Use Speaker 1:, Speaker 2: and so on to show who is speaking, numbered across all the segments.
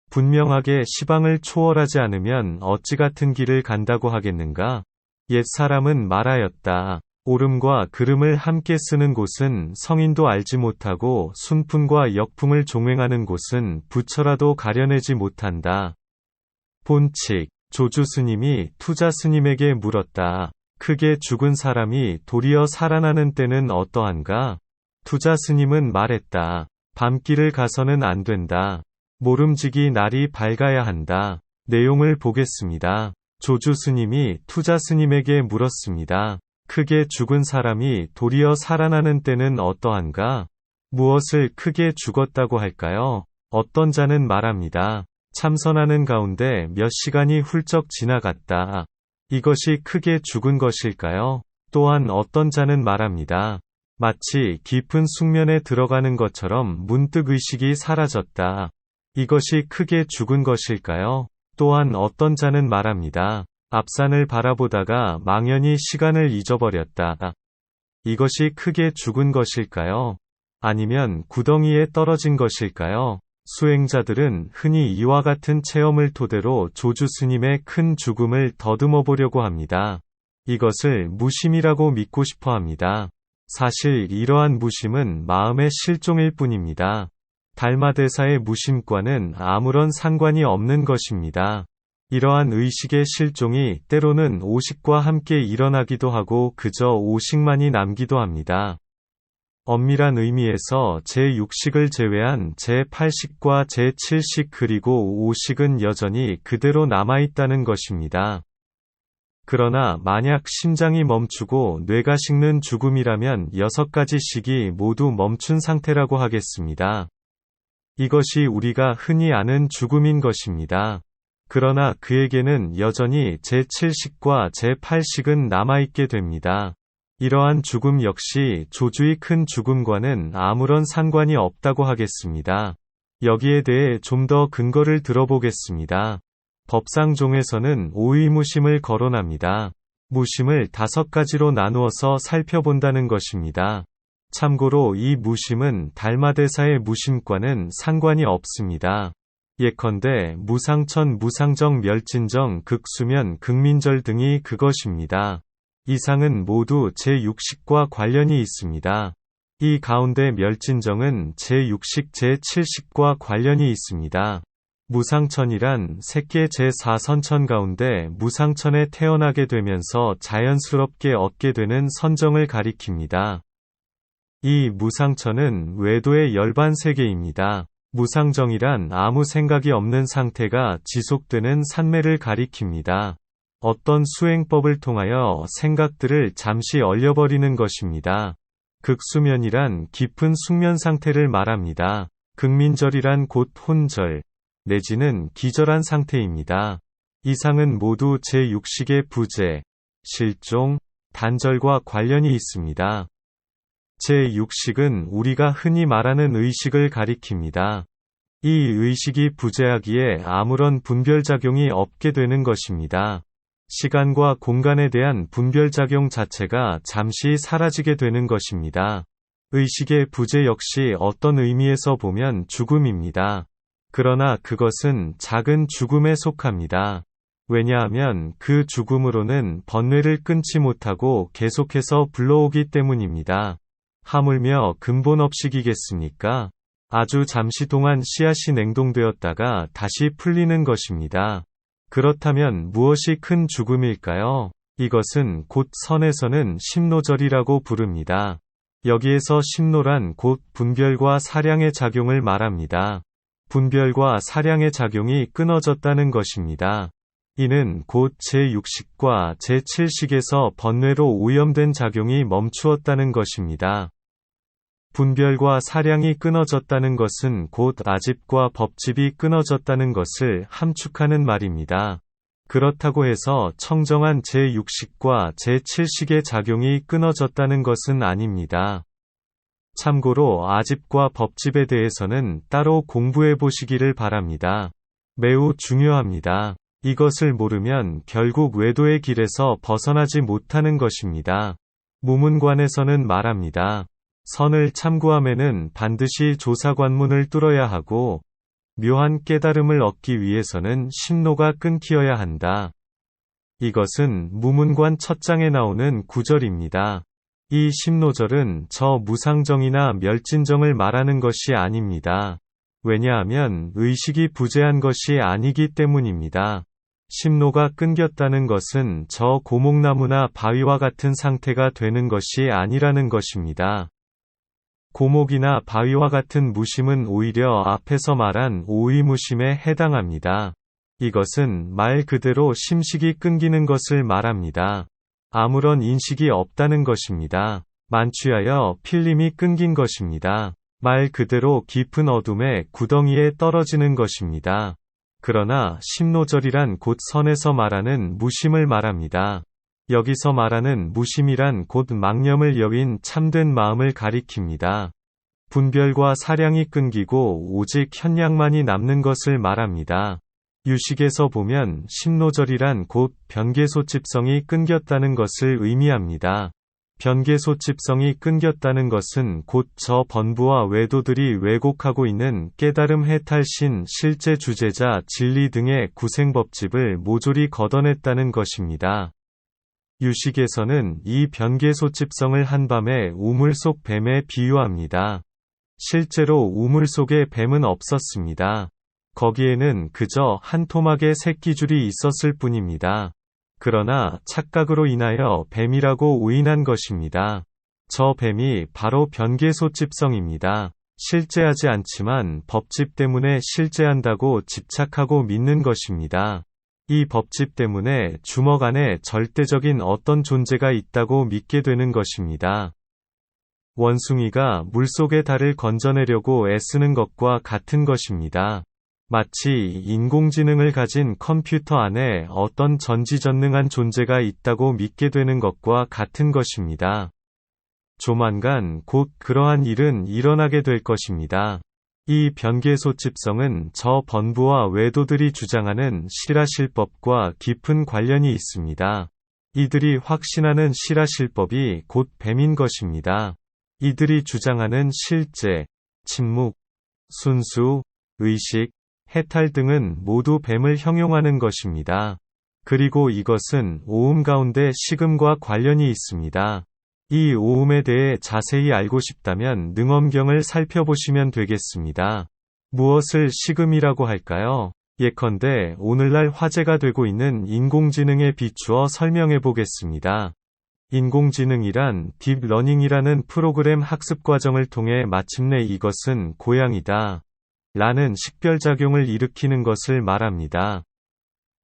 Speaker 1: 분명하게 시방을 초월하지 않으면 어찌 같은 길을 간다고 하겠는가? 옛 사람은 말하였다. 옳음과 그름을 함께 쓰는 곳은 성인도 알지 못하고 순풍과 역풍을 종횡하는 곳은 부처라도 가려내지 못한다. 본칙. 조주 스님이 투자 스님에게 물었다. 크게 죽은 사람이 도리어 살아나는 때는 어떠한가? 투자 스님은 말했다. 밤길을 가서는 안 된다. 모름지기 날이 밝아야 한다. 내용을 보겠습니다. 조주 스님이 투자 스님에게 물었습니다. 크게 죽은 사람이 도리어 살아나는 때는 어떠한가? 무엇을 크게 죽었다고 할까요? 어떤 자는 말합니다. 참선하는 가운데 몇 시간이 훌쩍 지나갔다. 이것이 크게 죽은 것일까요? 또한 어떤 자는 말합니다. 마치 깊은 숙면에 들어가는 것처럼 문득 의식이 사라졌다. 이것이 크게 죽은 것일까요? 또한 어떤 자는 말합니다. 앞산을 바라보다가 망연히 시간을 잊어버렸다. 이것이 크게 죽은 것일까요? 아니면 구덩이에 떨어진 것일까요? 수행자들은 흔히 이와 같은 체험을 토대로 조주 스님의 큰 죽음을 더듬어 보려고 합니다. 이것을 무심이라고 믿고 싶어 합니다. 사실 이러한 무심은 마음의 실종일 뿐입니다. 달마대사의 무심과는 아무런 상관이 없는 것입니다. 이러한 의식의 실종이 때로는 오식과 함께 일어나기도 하고 그저 오식만이 남기도 합니다. 엄밀한 의미에서 제6식을 제외한 제8식과 제7식 그리고 5식은 여전히 그대로 남아있다는 것입니다. 그러나 만약 심장이 멈추고 뇌가 식는 죽음이라면 6가지 식이 모두 멈춘 상태라고 하겠습니다. 이것이 우리가 흔히 아는 죽음인 것입니다. 그러나 그에게는 여전히 제7식과 제8식은 남아있게 됩니다. 이러한 죽음 역시 조주의 큰 죽음과는 아무런 상관이 없다고 하겠습니다. 여기에 대해 좀 더 근거를 들어보겠습니다. 법상종에서는 오의무심을 거론합니다. 무심을 5가지로 나누어서 살펴본다는 것입니다. 참고로 이 무심은 달마대사의 무심과는 상관이 없습니다. 예컨대 무상천, 무상정, 멸진정, 극수면, 극민절 등이 그것입니다. 이상은 모두 제6식과 관련이 있습니다. 이 가운데 멸진정은 제6식, 제7식과 관련이 있습니다. 무상천이란 새끼 제4선천 가운데 무상천에 태어나게 되면서 자연스럽게 얻게 되는 선정을 가리킵니다. 이 무상천은 외도의 열반 세계입니다. 무상정이란 아무 생각이 없는 상태가 지속되는 산매를 가리킵니다. 어떤 수행법을 통하여 생각들을 잠시 얼려버리는 것입니다. 극수면이란 깊은 숙면 상태를 말합니다. 극민절이란 곧 혼절, 내지는 기절한 상태입니다. 이상은 모두 제6식의 부재, 실종, 단절과 관련이 있습니다. 제6식은 우리가 흔히 말하는 의식을 가리킵니다. 이 의식이 부재하기에 아무런 분별작용이 없게 되는 것입니다. 시간과 공간에 대한 분별작용 자체가 잠시 사라지게 되는 것입니다. 의식의 부재 역시 어떤 의미에서 보면 죽음입니다. 그러나 그것은 작은 죽음에 속합니다. 왜냐하면 그 죽음으로는 번뇌를 끊지 못하고 계속해서 불러오기 때문입니다. 하물며 근본업식이겠습니까? 아주 잠시 동안 씨앗이 냉동되었다가 다시 풀리는 것입니다. 그렇다면 무엇이 큰 죽음일까요? 이것은 곧 선에서는 심노절이라고 부릅니다. 여기에서 심노란 곧 분별과 사량의 작용을 말합니다. 분별과 사량의 작용이 끊어졌다는 것입니다. 이는 곧 제6식과 제7식에서 번뇌로 오염된 작용이 멈추었다는 것입니다. 분별과 사량이 끊어졌다는 것은 곧 아집과 법집이 끊어졌다는 것을 함축하는 말입니다. 그렇다고 해서 청정한 제6식과 제7식의 작용이 끊어졌다는 것은 아닙니다. 참고로 아집과 법집에 대해서는 따로 공부해 보시기를 바랍니다. 매우 중요합니다. 이것을 모르면 결국 외도의 길에서 벗어나지 못하는 것입니다. 무문관에서는 말합니다. 선을 참고함에는 반드시 조사관문을 뚫어야 하고 묘한 깨달음을 얻기 위해서는 심노가 끊기어야 한다. 이것은 무문관 첫 장에 나오는 구절입니다. 이 심노절은 저 무상정이나 멸진정을 말하는 것이 아닙니다. 왜냐하면 의식이 부재한 것이 아니기 때문입니다. 심노가 끊겼다는 것은 저 고목나무나 바위와 같은 상태가 되는 것이 아니라는 것입니다. 고목이나 바위와 같은 무심은 오히려 앞에서 말한 오의무심에 해당합니다. 이것은 말 그대로 심식이 끊기는 것을 말합니다. 아무런 인식이 없다는 것입니다. 만취하여 필름이 끊긴 것입니다. 말 그대로 깊은 어둠의 구덩이에 떨어지는 것입니다. 그러나 심노절이란 곧 선에서 말하는 무심을 말합니다. 여기서 말하는 무심이란 곧 망념을 여긴 참된 마음을 가리킵니다. 분별과 사량이 끊기고 오직 현량만이 남는 것을 말합니다. 유식에서 보면 심노절이란 곧 변개소집성이 끊겼다는 것을 의미합니다. 변개소집성이 끊겼다는 것은 곧 저 번부와 외도들이 왜곡하고 있는 깨달음 해탈신 실제 주제자 진리 등의 구생법집을 모조리 걷어냈다는 것입니다. 유식에서는 이 변개소집성을 한밤의 우물 속 뱀에 비유합니다. 실제로 우물 속에 뱀은 없었습니다. 거기에는 그저 한 토막의 새끼줄이 있었을 뿐입니다. 그러나 착각으로 인하여 뱀이라고 오인한 것입니다. 저 뱀이 바로 변개소집성입니다. 실제하지 않지만 법집 때문에 실제한다고 집착하고 믿는 것입니다. 이 법집 때문에 주먹 안에 절대적인 어떤 존재가 있다고 믿게 되는 것입니다. 원숭이가 물속의 달을 건져내려고 애쓰는 것과 같은 것입니다. 마치 인공지능을 가진 컴퓨터 안에 어떤 전지전능한 존재가 있다고 믿게 되는 것과 같은 것입니다. 조만간 곧 그러한 일은 일어나게 될 것입니다. 이 변개소집성은 저 번부와 외도들이 주장하는 실화실법과 깊은 관련이 있습니다. 이들이 확신하는 실화실법이 곧 뱀인 것입니다. 이들이 주장하는 실제, 침묵, 순수, 의식, 해탈 등은 모두 뱀을 형용하는 것입니다. 그리고 이것은 오음 가운데 식음과 관련이 있습니다. 이 오음에 대해 자세히 알고 싶다면 능엄경을 살펴보시면 되겠습니다. 무엇을 식음이라고 할까요? 예컨대 오늘날 화제가 되고 있는 인공지능에 비추어 설명해 보겠습니다. 인공지능이란 딥러닝이라는 프로그램 학습 과정을 통해 마침내 이것은 고양이다 라는 식별작용을 일으키는 것을 말합니다.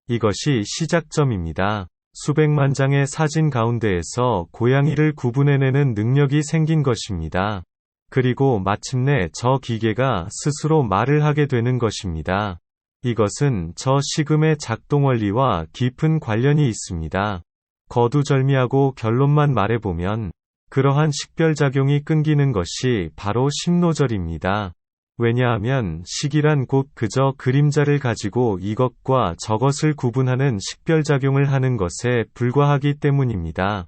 Speaker 1: 이것이 시작점입니다. 수백만 장의 사진 가운데에서 고양이를 구분해내는 능력이 생긴 것입니다. 그리고 마침내 저 기계가 스스로 말을 하게 되는 것입니다. 이것은 저 식음의 작동 원리와 깊은 관련이 있습니다. 거두절미하고 결론만 말해보면 그러한 식별작용이 끊기는 것이 바로 심노절입니다. 왜냐하면 식이란 곧 그저 그림자를 가지고 이것과 저것을 구분하는 식별작용을 하는 것에 불과하기 때문입니다.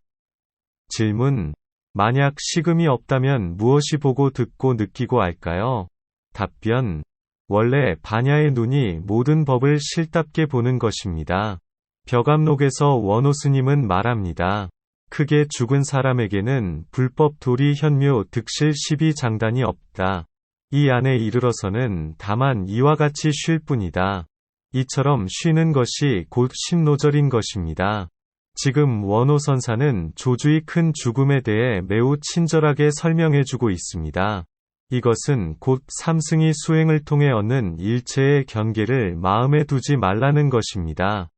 Speaker 1: 질문: 만약 식음이 없다면 무엇이 보고 듣고 느끼고 알까요? 답변: 원래 반야의 눈이 모든 법을 실답게 보는 것입니다. 벽암록에서 원호 스님은 말합니다. 크게 죽은 사람에게는 불법 도리 현묘 득실 12장단이 없다. 이 안에 이르러서는 다만 이와 같이 쉴 뿐이다. 이처럼 쉬는 것이 곧 심노절인 것입니다. 지금 원호 선사는 조주의 큰 죽음에 대해 매우 친절하게 설명해주고 있습니다. 이것은 곧 삼승이 수행을 통해 얻는 일체의 경계를 마음에 두지 말라는 것입니다.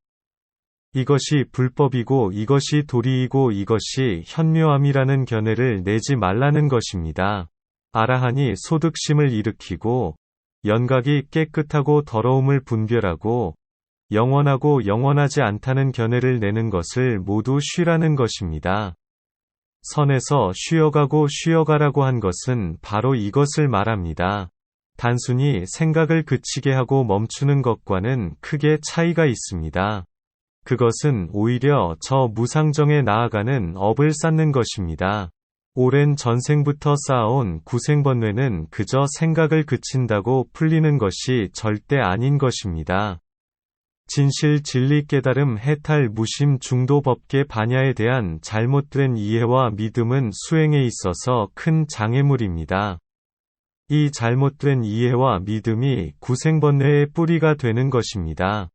Speaker 1: 이것이 불법이고 이것이 도리이고 이것이 현묘함이라는 견해를 내지 말라는 것입니다. 아라한이 소득심을 일으키고 연각이 깨끗하고 더러움을 분별하고 영원하고 영원하지 않다는 견해를 내는 것을 모두 쉬라는 것입니다. 선에서 쉬어가고 쉬어가라고 한 것은 바로 이것을 말합니다. 단순히 생각을 그치게 하고 멈추는 것과는 크게 차이가 있습니다. 그것은 오히려 저 무상정에 나아가는 업을 쌓는 것입니다. 오랜 전생부터 쌓아온 구생번뇌는 그저 생각을 그친다고 풀리는 것이 절대 아닌 것입니다. 진실 진리 깨달음 해탈 무심 중도 법계 반야에 대한 잘못된 이해와 믿음은 수행에 있어서 큰 장애물입니다. 이 잘못된 이해와 믿음이 구생번뇌의 뿌리가 되는 것입니다.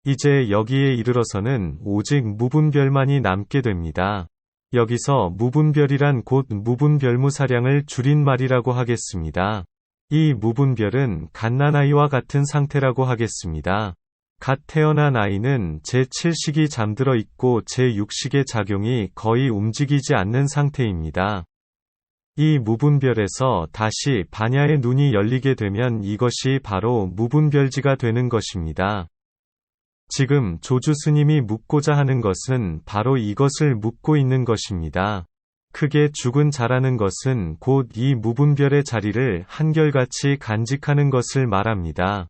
Speaker 1: 이제 여기에 이르러서는 오직 무분별만이 남게 됩니다. 여기서 무분별이란 곧 무분별무사량을 줄인 말이라고 하겠습니다. 이 무분별은 갓난아이와 같은 상태라고 하겠습니다. 갓 태어난 아이는 제7식이 잠들어 있고 제6식의 작용이 거의 움직이지 않는 상태입니다. 이 무분별에서 다시 반야의 눈이 열리게 되면 이것이 바로 무분별지가 되는 것입니다. 지금 조주 스님이 묻고자 하는 것은 바로 이것을 묻고 있는 것입니다. 크게 죽은 자라는 것은 곧 이 무분별의 자리를 한결같이 간직하는 것을 말합니다.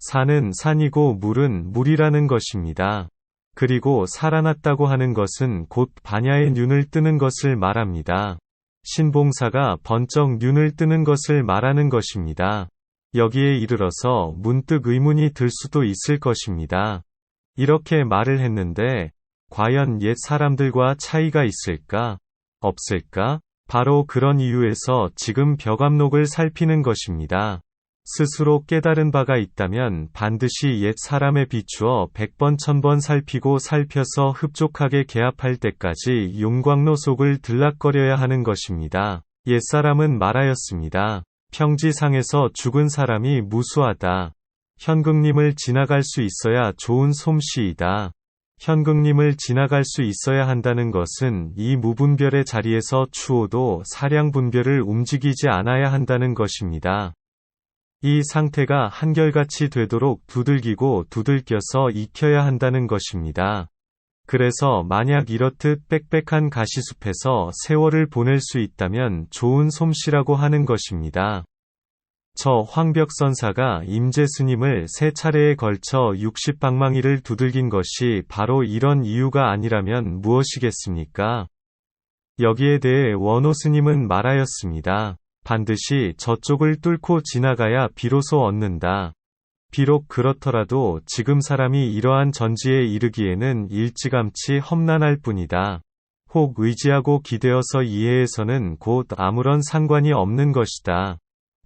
Speaker 1: 산은 산이고 물은 물이라는 것입니다. 그리고 살아났다고 하는 것은 곧 반야의 눈을 뜨는 것을 말합니다. 신봉사가 번쩍 눈을 뜨는 것을 말하는 것입니다. 여기에 이르러서 문득 의문이 들 수도 있을 것입니다. 이렇게 말을 했는데 과연 옛 사람들과 차이가 있을까? 없을까? 바로 그런 이유에서 지금 벽암록을 살피는 것입니다. 스스로 깨달은 바가 있다면 반드시 옛 사람에 비추어 100번 1000번 살피고 살펴서 흡족하게 개합할 때까지 용광로 속을 들락거려야 하는 것입니다. 옛사람은 말하였습니다. 평지상에서 죽은 사람이 무수하다. 현극님을 지나갈 수 있어야 좋은 솜씨이다. 현극님을 지나갈 수 있어야 한다는 것은 이 무분별의 자리에서 추호도 사량분별을 움직이지 않아야 한다는 것입니다. 이 상태가 한결같이 되도록 두들기고 두들겨서 익혀야 한다는 것입니다. 그래서 만약 이렇듯 빽빽한 가시숲에서 세월을 보낼 수 있다면 좋은 솜씨라고 하는 것입니다. 저 황벽선사가 임재스님을 3차례에 걸쳐 60방망이를 두들긴 것이 바로 이런 이유가 아니라면 무엇이겠습니까? 여기에 대해 원호스님은 말하였습니다. 반드시 저쪽을 뚫고 지나가야 비로소 얻는다. 비록 그렇더라도 지금 사람이 이러한 전지에 이르기에는 일찌감치 험난할 뿐이다. 혹 의지하고 기대어서 이해해서는 곧 아무런 상관이 없는 것이다.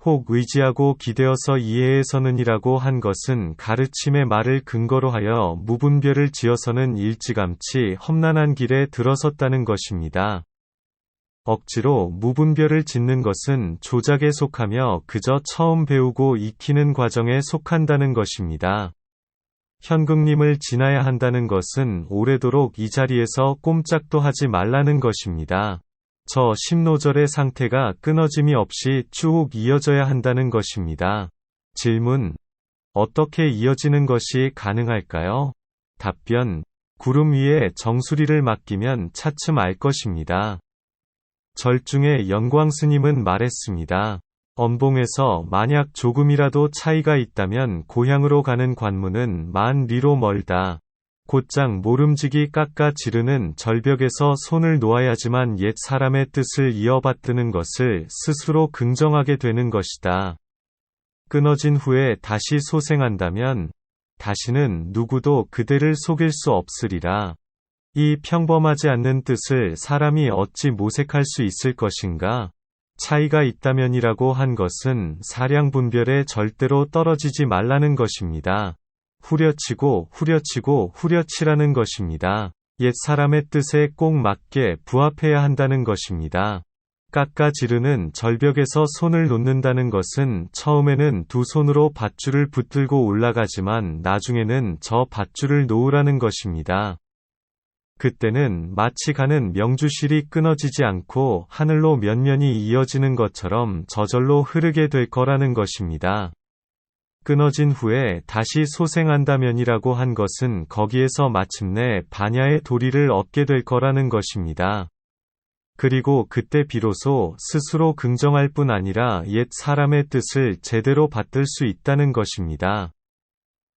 Speaker 1: 혹 의지하고 기대어서 이해해서는이라고 한 것은 가르침의 말을 근거로 하여 무분별을 지어서는 일찌감치 험난한 길에 들어섰다는 것입니다. 억지로 무분별을 짓는 것은 조작에 속하며 그저 처음 배우고 익히는 과정에 속한다는 것입니다. 현극님을 지나야 한다는 것은 오래도록 이 자리에서 꼼짝도 하지 말라는 것입니다. 저 심노절의 상태가 끊어짐이 없이 쭉 이어져야 한다는 것입니다. 질문: 어떻게 이어지는 것이 가능할까요? 답변: 구름 위에 정수리를 맡기면 차츰 알 것입니다. 절중의 영광스님은 말했습니다. 엄봉에서 만약 조금이라도 차이가 있다면 고향으로 가는 관문은 만 리로 멀다. 곧장 모름지기 깎아 지르는 절벽에서 손을 놓아야지만 옛 사람의 뜻을 이어받드는 것을 스스로 긍정하게 되는 것이다. 끊어진 후에 다시 소생한다면 다시는 누구도 그대를 속일 수 없으리라. 이 평범하지 않는 뜻을 사람이 어찌 모색할 수 있을 것인가? 차이가 있다면이라고 한 것은 사량분별에 절대로 떨어지지 말라는 것입니다. 후려치고 후려치고 후려치라는 것입니다. 옛 사람의 뜻에 꼭 맞게 부합해야 한다는 것입니다. 깎아 지르는 절벽에서 손을 놓는다는 것은 처음에는 두 손으로 밧줄을 붙들고 올라가지만 나중에는 저 밧줄을 놓으라는 것입니다. 그때는 마치 가는 명주실이 끊어지지 않고 하늘로 면면이 이어지는 것처럼 저절로 흐르게 될 거라는 것입니다. 끊어진 후에 다시 소생한다면이라고 한 것은 거기에서 마침내 반야의 도리를 얻게 될 거라는 것입니다. 그리고 그때 비로소 스스로 긍정할 뿐 아니라 옛 사람의 뜻을 제대로 받들 수 있다는 것입니다.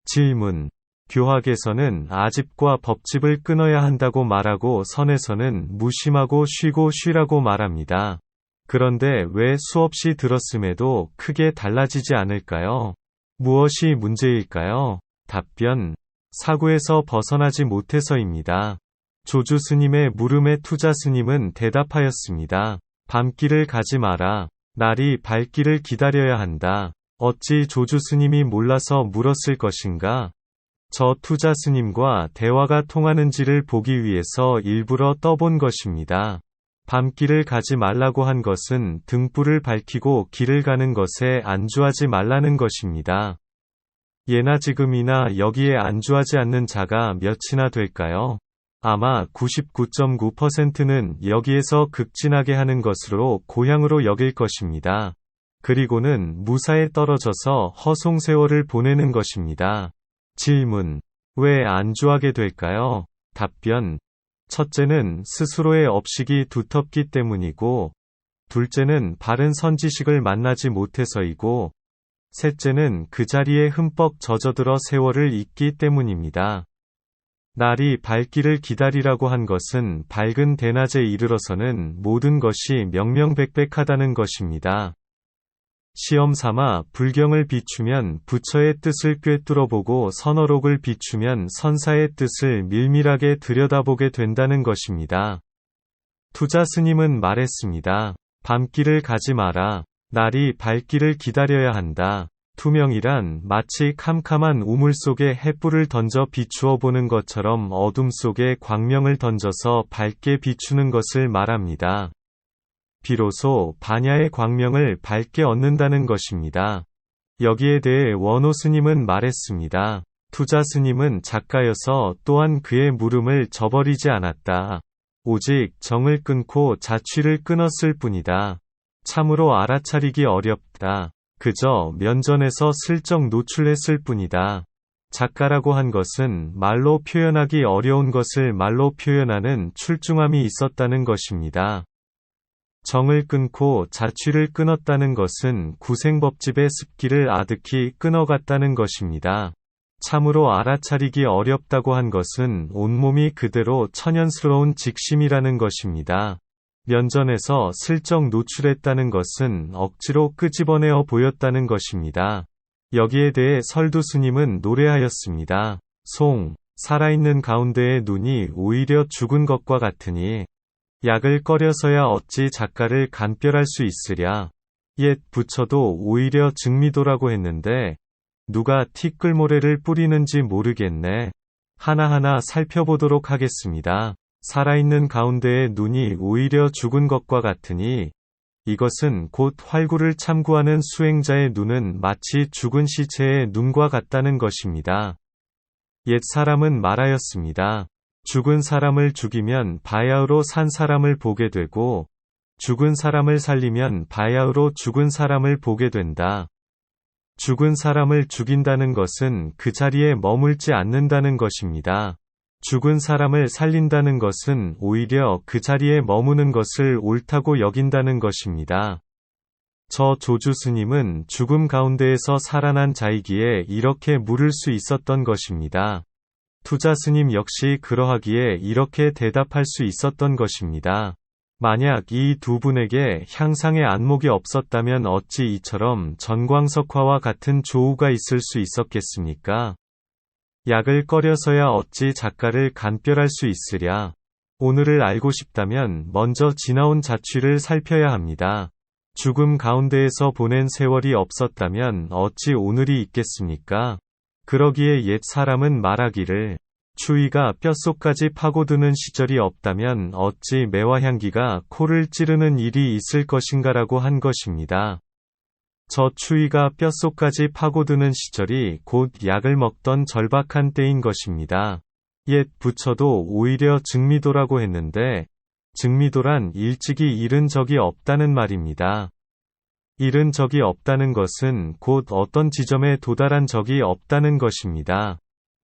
Speaker 1: 질문: 교학에서는 아집과 법집을 끊어야 한다고 말하고 선에서는 무심하고 쉬고 쉬라고 말합니다. 그런데 왜 수없이 들었음에도 크게 달라지지 않을까요? 무엇이 문제일까요? 답변: 사고에서 벗어나지 못해서입니다. 조주 스님의 물음에 투자 스님은 대답하였습니다. 밤길을 가지 마라. 날이 밝기를 기다려야 한다. 어찌 조주 스님이 몰라서 물었을 것인가? 저 투자 스님과 대화가 통하는지를 보기 위해서 일부러 떠본 것입니다. 밤길을 가지 말라고 한 것은 등불을 밝히고 길을 가는 것에 안주하지 말라는 것입니다. 예나 지금이나 여기에 안주하지 않는 자가 몇이나 될까요? 아마 99.9%는 여기에서 극진하게 하는 것으로 고향으로 여길 것입니다. 그리고는 무사에 떨어져서 허송세월을 보내는 것입니다. 질문: 왜 안주하게 될까요? 답변: 첫째는 스스로의 업식이 두텁기 때문이고, 둘째는 바른 선지식을 만나지 못해서이고, 셋째는 그 자리에 흠뻑 젖어들어 세월을 잊기 때문입니다. 날이 밝기를 기다리라고 한 것은 밝은 대낮에 이르러서는 모든 것이 명명백백하다는 것입니다. 시험 삼아 불경을 비추면 부처의 뜻을 꿰뚫어보고 선어록을 비추면 선사의 뜻을 밀밀하게 들여다보게 된다는 것입니다. 투자 스님은 말했습니다. 밤길을 가지 마라. 날이 밝기를 기다려야 한다. 투명이란 마치 캄캄한 우물 속에 햇불을 던져 비추어 보는 것처럼 어둠 속에 광명을 던져서 밝게 비추는 것을 말합니다. 비로소 반야의 광명을 밝게 얻는다는 것입니다. 여기에 대해 원호 스님은 말했습니다. 투자 스님은 작가여서 또한 그의 물음을 저버리지 않았다. 오직 정을 끊고 자취를 끊었을 뿐이다. 참으로 알아차리기 어렵다. 그저 면전에서 슬쩍 노출했을 뿐이다. 작가라고 한 것은 말로 표현하기 어려운 것을 말로 표현하는 출중함이 있었다는 것입니다. 정을 끊고 자취를 끊었다는 것은 구생법집의 습기를 아득히 끊어갔다는 것입니다. 참으로 알아차리기 어렵다고 한 것은 온몸이 그대로 천연스러운 직심이라는 것입니다. 면전에서 슬쩍 노출했다는 것은 억지로 끄집어내어 보였다는 것입니다. 여기에 대해 설두 스님은 노래하였습니다. 송, 살아있는 가운데의 눈이 오히려 죽은 것과 같으니 약을 꺼려서야 어찌 작가를 간별할 수 있으랴. 옛 부처도 오히려 증미도라고 했는데 누가 티끌모래를 뿌리는지 모르겠네. 하나하나 살펴보도록 하겠습니다. 살아있는 가운데의 눈이 오히려 죽은 것과 같으니 이것은 곧 활구를 참고하는 수행자의 눈은 마치 죽은 시체의 눈과 같다는 것입니다. 옛 사람은 말하였습니다. 죽은 사람을 죽이면 바야흐로 산 사람을 보게 되고 죽은 사람을 살리면 바야흐로 죽은 사람을 보게 된다. 죽은 사람을 죽인다는 것은 그 자리에 머물지 않는다는 것입니다. 죽은 사람을 살린다는 것은 오히려 그 자리에 머무는 것을 옳다고 여긴다는 것입니다. 저 조주 스님은 죽음 가운데에서 살아난 자이기에 이렇게 물을 수 있었던 것입니다. 투자 스님 역시 그러하기에 이렇게 대답할 수 있었던 것입니다. 만약 이 두 분에게 향상의 안목이 없었다면 어찌 이처럼 전광석화와 같은 조우가 있을 수 있었겠습니까? 약을 꺼려서야 어찌 작가를 간별할 수 있으랴. 오늘을 알고 싶다면 먼저 지나온 자취를 살펴야 합니다. 죽음 가운데에서 보낸 세월이 없었다면 어찌 오늘이 있겠습니까? 그러기에 옛 사람은 말하기를 추위가 뼛속까지 파고드는 시절이 없다면 어찌 매화 향기가 코를 찌르는 일이 있을 것인가라고 한 것입니다. 저 추위가 뼛속까지 파고드는 시절이 곧 약을 먹던 절박한 때인 것입니다. 옛 부처도 오히려 증미도라고 했는데 증미도란 일찍이 잃은 적이 없다는 말입니다. 잃은 적이 없다는 것은 곧 어떤 지점에 도달한 적이 없다는 것입니다.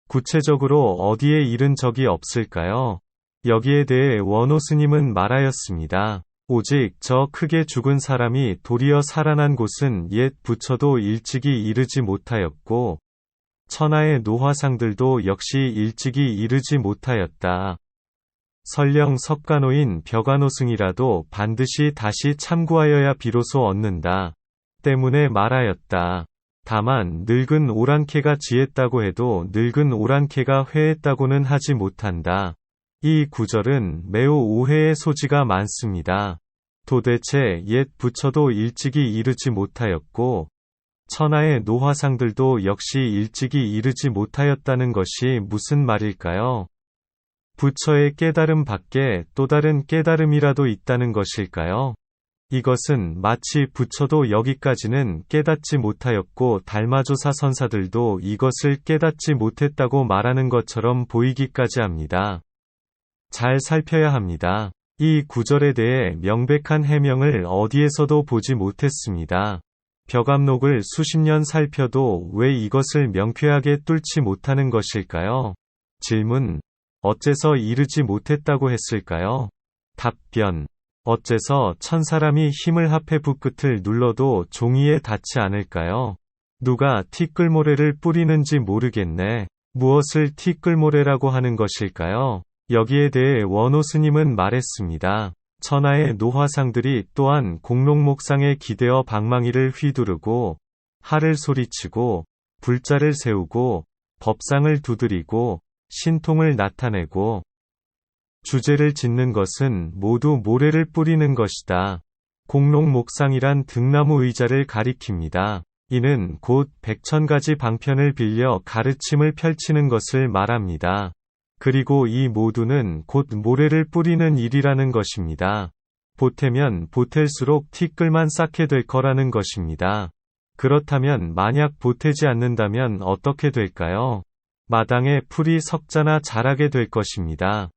Speaker 1: 구체적으로 어디에 잃은 적이 없을까요? 여기에 대해 원호 스님은 말하였습니다. 오직 저 크게 죽은 사람이 도리어 살아난 곳은 옛 부처도 일찍이 이르지 못하였고 천하의 노화상들도 역시 일찍이 이르지 못하였다. 설령 석가노인 벽간호승이라도 반드시 다시 참구하여야 비로소 얻는다. 때문에 말하였다. 다만 늙은 오랑캐가 지했다고 해도 늙은 오랑캐가 회했다고는 하지 못한다. 이 구절은 매우 오해의 소지가 많습니다. 도대체 옛 부처도 일찍이 이르지 못하였고 천하의 노화상들도 역시 일찍이 이르지 못하였다는 것이 무슨 말일까요? 부처의 깨달음 밖에 또 다른 깨달음이라도 있다는 것일까요? 이것은 마치 부처도 여기까지는 깨닫지 못하였고 달마조사 선사들도 이것을 깨닫지 못했다고 말하는 것처럼 보이기까지 합니다. 잘 살펴야 합니다. 이 구절에 대해 명백한 해명을 어디에서도 보지 못했습니다. 벽암록을 수십 년 살펴도 왜 이것을 명쾌하게 뚫지 못하는 것일까요? 질문. 어째서 이르지 못했다고 했을까요? 답변. 어째서 천사람이 힘을 합해 붓끝을 눌러도 종이에 닿지 않을까요? 누가 티끌모래를 뿌리는지 모르겠네. 무엇을 티끌모래라고 하는 것일까요? 여기에 대해 원호 스님은 말했습니다. 천하의 노화상들이 또한 공롱목상에 기대어 방망이를 휘두르고 하를 소리치고 불자를 세우고 법상을 두드리고 신통을 나타내고 주제를 짓는 것은 모두 모래를 뿌리는 것이다. 공롱목상이란 등나무 의자를 가리킵니다. 이는 곧 100,000가지 방편을 빌려 가르침을 펼치는 것을 말합니다. 그리고 이 모두는 곧 모래를 뿌리는 일이라는 것입니다. 보태면 보탤수록 티끌만 쌓게 될 거라는 것입니다. 그렇다면 만약 보태지 않는다면 어떻게 될까요? 마당에 풀이 석자나 자라게 될 것입니다.